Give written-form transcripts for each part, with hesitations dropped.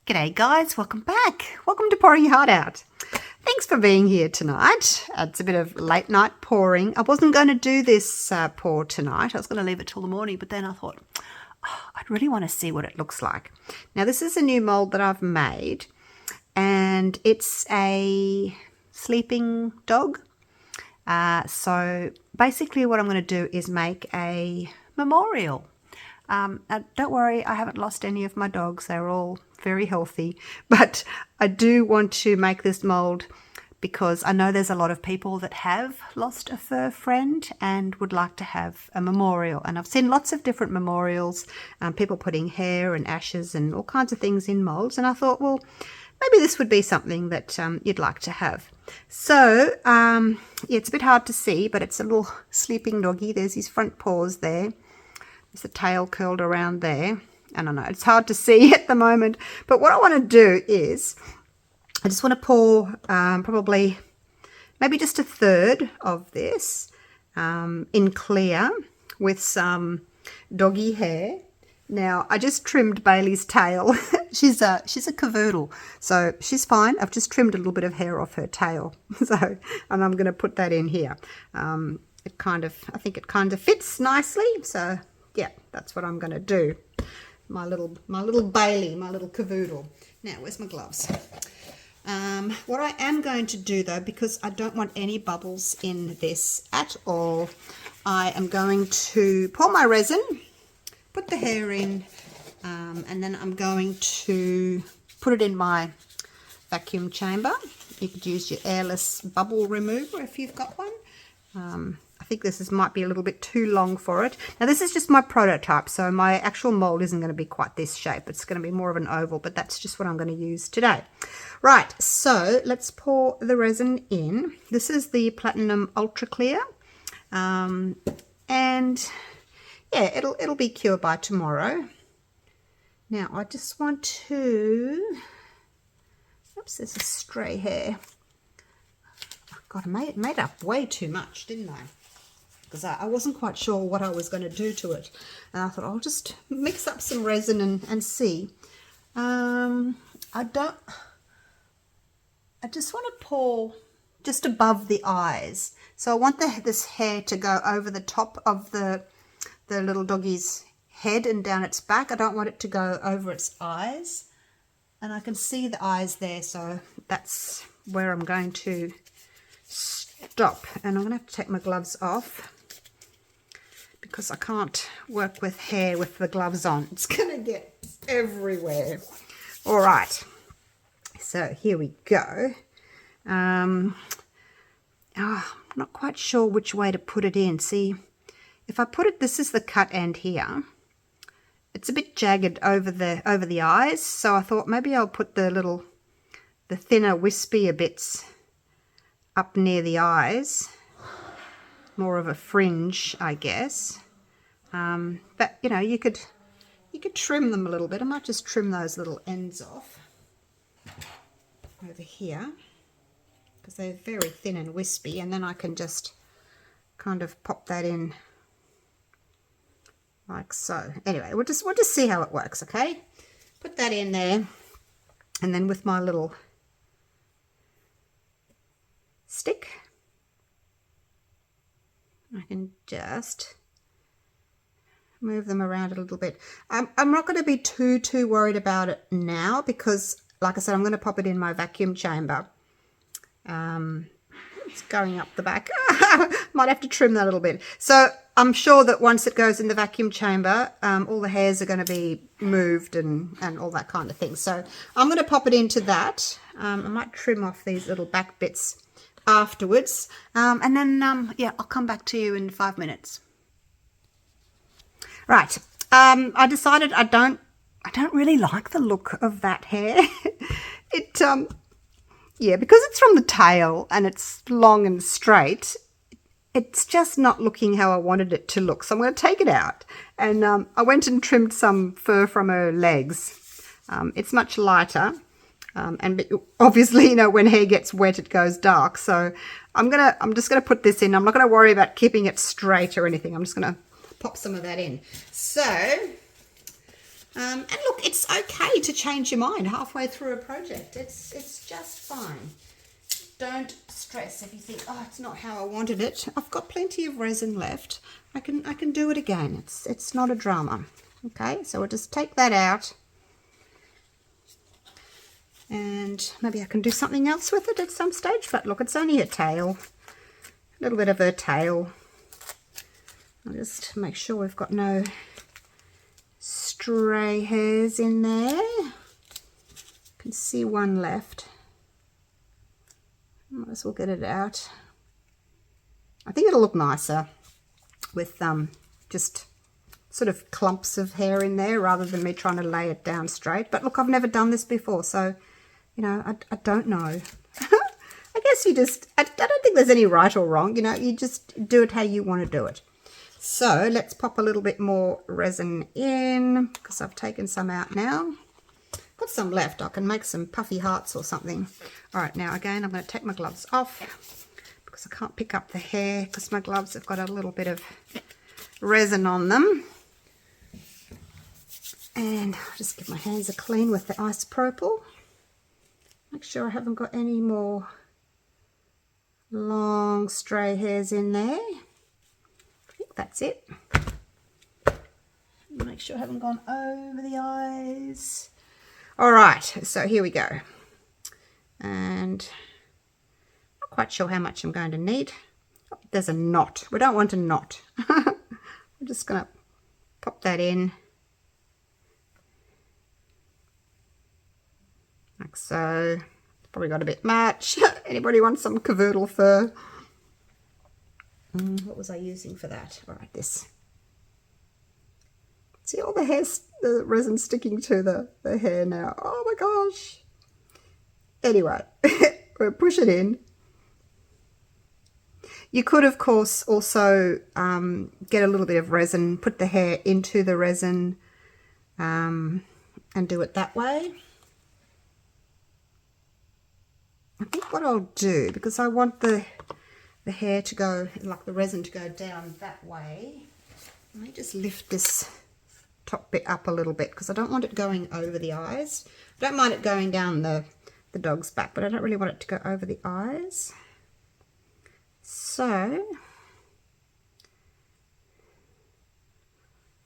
G'day guys, welcome back. Welcome to Pouring Your Heart Out. Thanks for being here tonight. It's a bit of late night pouring. I wasn't going to do this pour tonight. I was going to leave it till the morning, but then I thought, I'd really want to see what it looks like. Now this is a new mold that I've made and it's a sleeping dog. So basically what I'm going to do is make a memorial. Don't worry, I haven't lost any of my dogs. They're all very healthy, but I do want to make this mold because I know there's a lot of people that have lost a fur friend and would like to have a memorial. And I've seen lots of different memorials, people putting hair and ashes and all kinds of things in molds. And I thought, well, maybe this would be something that you'd like to have. So, yeah, it's a bit hard to see, but it's a little sleeping doggy. There's his front paws there. There's a tail curled around there. I don't know, it's hard to see at the moment. But what I want to do is, I just want to pour probably maybe just a third of this in clear with some doggy hair. Now, I just trimmed Bailey's tail. she's a cavoodle, so she's fine. I've just trimmed a little bit of hair off her tail. So, and I'm going to put that in here. I think it kind of fits nicely. So, yeah, that's what I'm going to do. My little Bailey, my little cavoodle. Now, where's my gloves? What I am going to do though, because I don't want any bubbles in this at all, I am going to pour my resin, put the hair in, and then I'm going to put it in my vacuum chamber. You could use your airless bubble remover if you've got one. I think this might be a little bit too long for it. Now this is just my prototype, so my actual mold isn't going to be quite this shape. It's going to be more of an oval, but that's just what I'm going to use today. Right, so let's pour the resin in. This is the Platinum Ultra Clear, and yeah, it'll be cured by tomorrow. Now I just want to. Oops, there's a stray hair. God, I made up way too much, didn't I? Because I wasn't quite sure what I was going to do to it. And I thought, I'll just mix up some resin and see. I just want to pour just above the eyes. So I want this hair to go over the top of the little doggy's head and down its back. I don't want it to go over its eyes. And I can see the eyes there, so that's where I'm going to stop. And I'm going to have to take my gloves off because I can't work with hair with the gloves on. It's going to get everywhere. All right, so here we go. I'm not quite sure which way to put it in. See, if I put it, this is the cut end here. It's a bit jagged over the eyes, so I thought maybe I'll put the thinner wispier bits up near the eyes, more of a fringe, I guess. But you know, you could trim them a little bit. I might just trim those little ends off over here because they're very thin and wispy, and then I can just kind of pop that in like so. Anyway, we'll just see how it works. Okay, put that in there, and then with my little stick, I can just move them around a little bit. I'm not going to be too worried about it now because, like I said, I'm going to pop it in my vacuum chamber. It's going up the back. Might have to trim that a little bit. So I'm sure that once it goes in the vacuum chamber, all the hairs are going to be moved and all that kind of thing. So I'm going to pop it into that. I might trim off these little back bits afterwards, and then yeah, I'll come back to you in 5 minutes. Right, I decided I don't really like the look of that hair. Yeah, because it's from the tail and it's long and straight, it's just not looking how I wanted it to look. So I'm going to take it out, and I went and trimmed some fur from her legs. It's much lighter. And obviously, you know, when hair gets wet, it goes dark. So I'm just gonna put this in. I'm not gonna worry about keeping it straight or anything. I'm just gonna pop some of that in. So And look, it's okay to change your mind halfway through a project. It's just fine. Don't stress if you think, oh, it's not how I wanted it. I've got plenty of resin left. I can do it again. It's not a drama. Okay, so we'll just take that out. And maybe I can do something else with it at some stage. But look, it's only a tail. A little bit of her tail. I'll just make sure we've got no stray hairs in there. I can see one left. Might as well get it out. I think it'll look nicer with just sort of clumps of hair in there rather than me trying to lay it down straight. But look, I've never done this before, so, you know, I don't know. I guess you just, I don't think there's any right or wrong, you know, you just do it how you want to do it. So let's pop a little bit more resin in because I've taken some out now. Got some left. I can make some puffy hearts or something. All right, now again, I'm going to take my gloves off because I can't pick up the hair because my gloves have got a little bit of resin on them. And I'll just give my hands a clean with the isopropyl. Make sure I haven't got any more long stray hairs in there. I think that's it. Make sure I haven't gone over the eyes. All right, so here we go. And not quite sure how much I'm going to need. Oh, there's a knot. We don't want a knot. I'm just going to pop that in. Like so. Probably got a bit much. Anybody want some cavoodle fur? What was I using for that? All right, this. See all the hair, the resin sticking to the hair now. Oh my gosh. Anyway, we'll push it in. You could, of course, also get a little bit of resin, put the hair into the resin and do it that way. I think what I'll do, because I want the hair to go, like the resin to go down that way, let me just lift this top bit up a little bit because I don't want it going over the eyes. I don't mind it going down the dog's back, but I don't really want it to go over the eyes. So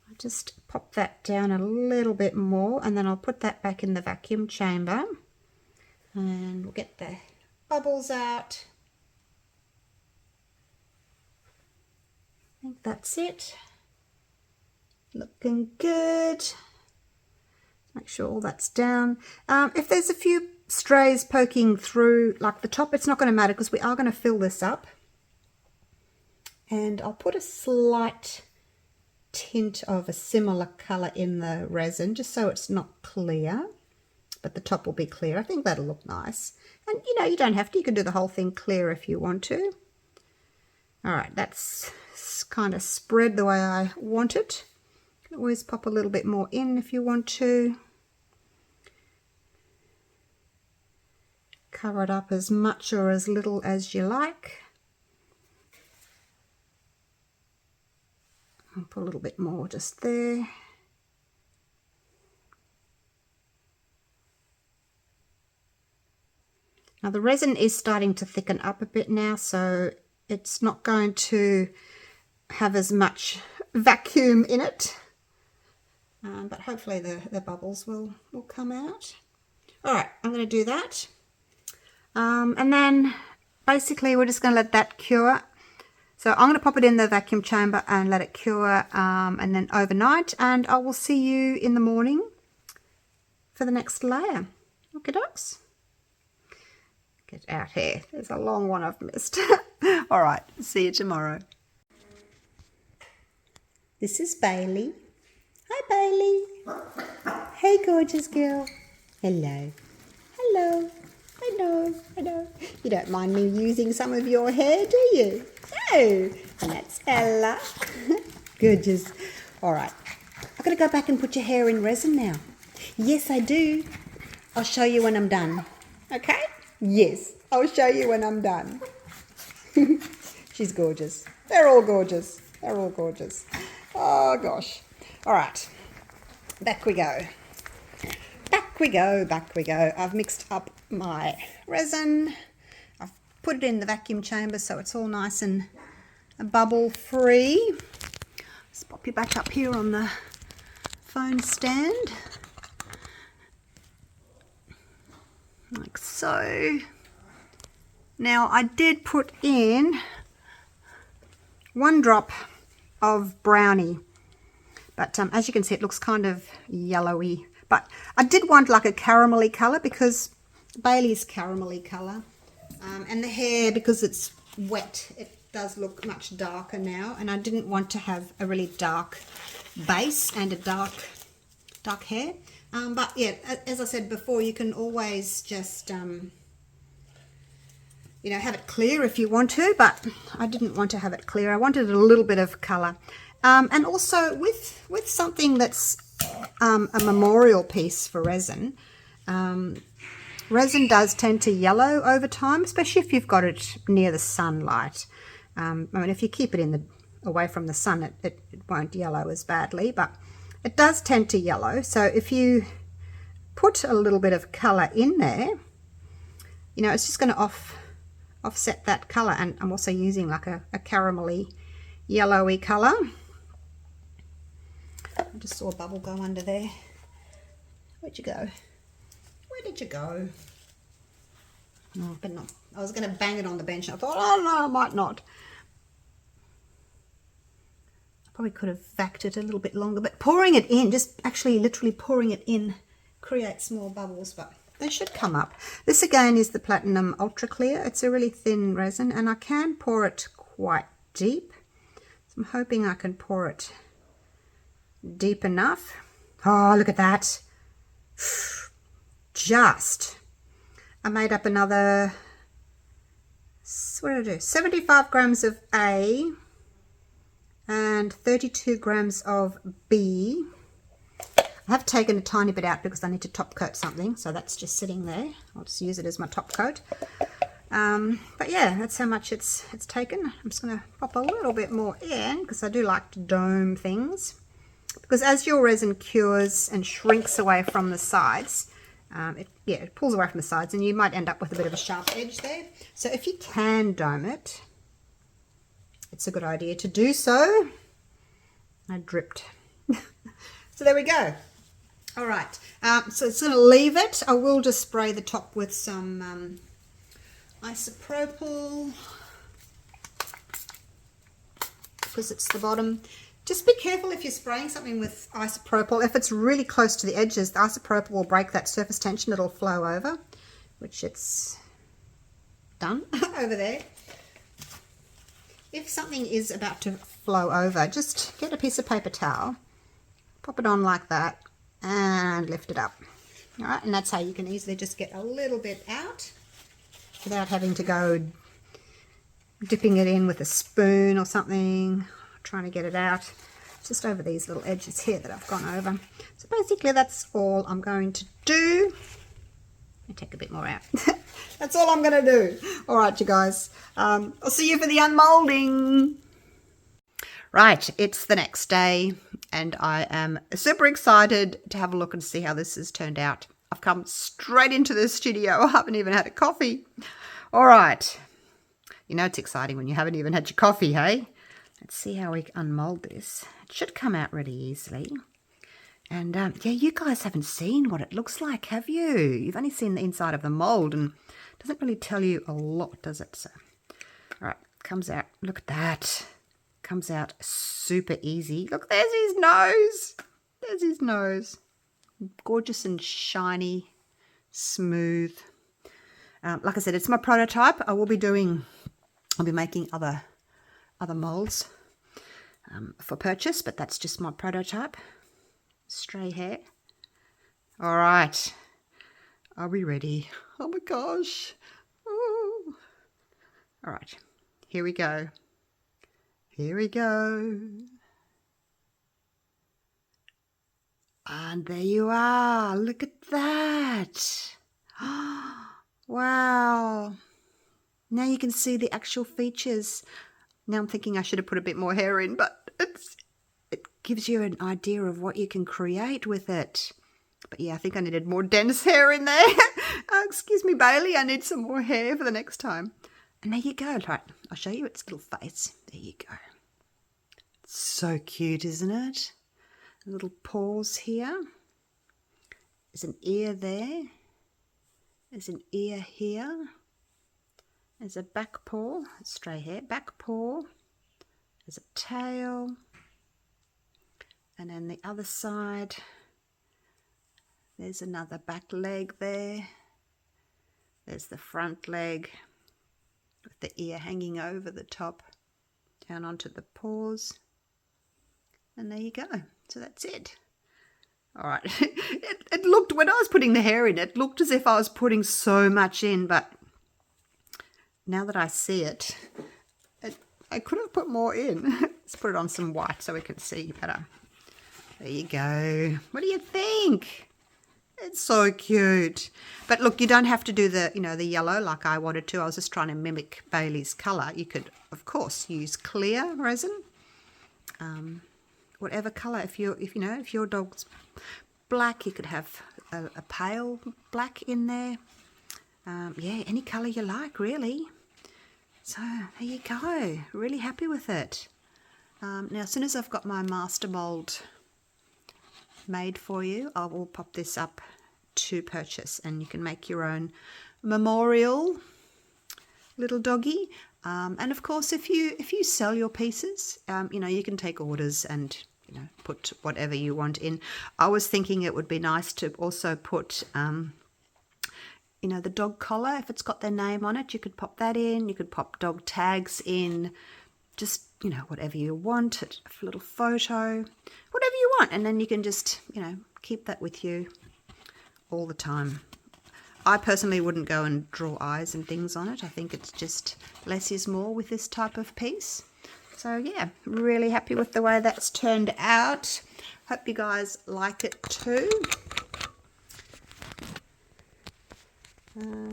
I'll just pop that down a little bit more and then I'll put that back in the vacuum chamber and we'll get the bubbles out. I think that's it. Looking good. Make sure all that's down. If there's a few strays poking through like the top, it's not going to matter because we are going to fill this up. And I'll put a slight tint of a similar colour in the resin just so it's not clear, but the top will be clear. I think that'll look nice. And you know, you don't have to. You can do the whole thing clear if you want to. All right, that's kind of spread the way I want it. You can always pop a little bit more in if you want to. Cover it up as much or as little as you like. I'll put a little bit more just there. Now the resin is starting to thicken up a bit now, so it's not going to have as much vacuum in it. But hopefully the bubbles will come out. All right, I'm going to do that. And then basically we're just going to let that cure. So I'm going to pop it in the vacuum chamber and let it cure and then overnight. And I will see you in the morning for the next layer. Okay, dogs? Get out here. There's a long one I've missed. All right, see you tomorrow. This is Bailey. Hi, Bailey. Hey, gorgeous girl. Hello. Hello. I know. You don't mind me using some of your hair, do you? No. And that's Ella. Gorgeous. All right. I've got to go back and put your hair in resin now. Yes, I do. I'll show you when I'm done. Okay? Yes, I'll show you when I'm done. She's gorgeous. They're all gorgeous. They're all gorgeous. Oh, gosh. All right. back we go. Back we go, back we go. I've mixed up my resin. I've put it in the vacuum chamber so it's all nice and bubble free. Let's pop you back up here on the phone stand. Like so. Now I did put in 1 drop of brownie, but as you can see it looks kind of yellowy, but I did want like a caramelly colour because Bailey's caramelly colour, and the hair, because it's wet, it does look much darker now, and I didn't want to have a really dark base and a dark hair. But yeah, as I said before, you can always just you know, have it clear if you want to, but I didn't want to have it clear. I wanted a little bit of colour. And also with something that's a memorial piece for resin, resin does tend to yellow over time, especially if you've got it near the sunlight. I mean, if you keep it away from the sun, it won't yellow as badly, but it does tend to yellow. So if you put a little bit of colour in there, you know, it's just going to offset that colour. And I'm also using like a caramelly yellowy colour. I just saw a bubble go under there. Where'd you go? Where did you go? Oh, but not. I was going to bang it on the bench. I thought, oh no, I might not. I probably could have vacuumed it a little bit longer, but pouring it in, just actually literally pouring it in, creates more bubbles, but they should come up. This again is the Platinum Ultra Clear. It's a really thin resin, and I can pour it quite deep. So I'm hoping I can pour it deep enough. Oh, look at that. Just. I made up another, what did I do? 75 grams of A and 32 grams of B. I have taken a tiny bit out because I need to top coat something, so that's just sitting there. I'll just use it as my top coat. But yeah, that's how much it's taken. I'm just going to pop a little bit more in because I do like to dome things. Because as your resin cures and shrinks away from the sides, it pulls away from the sides, and you might end up with a bit of a sharp edge there. So if you can dome it, it's a good idea to do so. I dripped. So there we go. All right, so it's going to leave it. I will just spray the top with some isopropyl because it's the bottom. Just be careful if you're spraying something with isopropyl. If it's really close to the edges, the isopropyl will break that surface tension. It'll flow over, which it's done over there. If something is about to flow over, just get a piece of paper towel, pop it on like that, and lift it up. All right, and that's how you can easily just get a little bit out without having to go dipping it in with a spoon or something, trying to get it out. It's just over these little edges here that I've gone over. So basically that's all I'm going to do. Let me take a bit more out. That's all I'm going to do. All right, you guys. I'll see you for the unmolding. Right, it's the next day, and I am super excited to have a look and see how this has turned out. I've come straight into the studio. I haven't even had a coffee. All right. You know it's exciting when you haven't even had your coffee, hey? Let's see how we unmold this. It should come out really easily. And yeah, you guys haven't seen what it looks like, have you? You've only seen the inside of the mold, and it doesn't really tell you a lot, does it? So, all right, comes out. Look at that. Comes out super easy. Look, there's his nose. There's his nose. Gorgeous and shiny, smooth. Like I said, it's my prototype. I'll be making other molds for purchase, but that's just my prototype. Stray hair. All right. Are we ready? Oh my gosh. Oh. All right. Here we go. Here we go. And there you are. Look at that. Wow. Now you can see the actual features. Now I'm thinking I should have put a bit more hair in, but it gives you an idea of what you can create with it. But yeah, I think I needed more dense hair in there. Excuse me, Bailey, I need some more hair for the next time. And there you go. Right, I'll show you its little face. There you go. So cute, isn't it? Little paws here. There's an ear there. There's an ear here. There's a back paw, stray hair, back paw. There's a tail. And then the other side, there's another back leg there. There's the front leg with the ear hanging over the top, down onto the paws. And there you go. So that's it. All right. It looked, when I was putting the hair in, it looked as if I was putting so much in, but now that I see it, I could have put more in. Let's put it on some white so we can see better. There you go. What do you think? It's so cute. But look, you don't have to do the, the yellow like I wanted to. I was just trying to mimic Bailey's colour. You could, of course, use clear resin. Whatever colour. If your dog's black, you could have a pale black in there. Yeah, any colour you like, really. So there you go. Really happy with it. Now, as soon as I've got my master mould made for you, I will pop this up to purchase, and you can make your own memorial little doggy. And of course, if you sell your pieces, you can take orders and put whatever you want in. I was thinking it would be nice to also put the dog collar. If it's got their name on it, you could pop that in. You could pop dog tags in, just whatever you want, a little photo, whatever you want, and then you can just keep that with you all the time. I personally wouldn't go and draw eyes and things on it. I think it's just less is more with this type of piece. So yeah, really happy with the way that's turned out. Hope you guys like it too.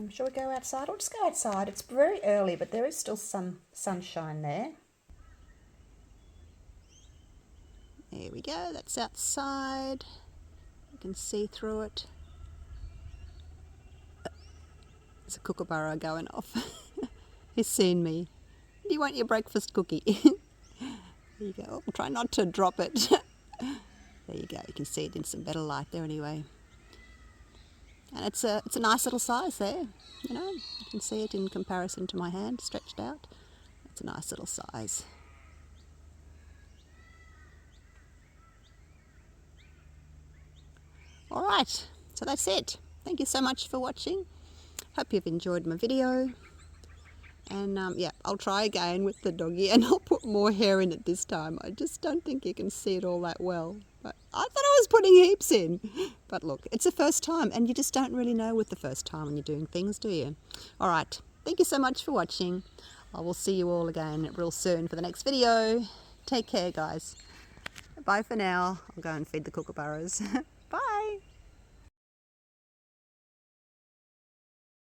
Shall we go outside? I'll just go outside. It's very early, but there is still some sunshine there. There we go, that's outside. You can see through it. There's a kookaburra going off. He's seen me. Do you want your breakfast cookie? There you go. I'll try not to drop it. There you go. You can see it in some better light there anyway. And it's a nice little size there. You can see it in comparison to my hand stretched out. It's a nice little size. Alright, so that's it. Thank you so much for watching. Hope you've enjoyed my video. And yeah, I'll try again with the doggy, and I'll put more hair in it this time. I just don't think you can see it all that well. But I thought I was putting heaps in. But look, it's the first time, and you just don't really know with the first time when you're doing things, do you? Alright, thank you so much for watching. I will see you all again real soon for the next video. Take care, guys. Bye for now. I'll go and feed the kookaburras. Bye.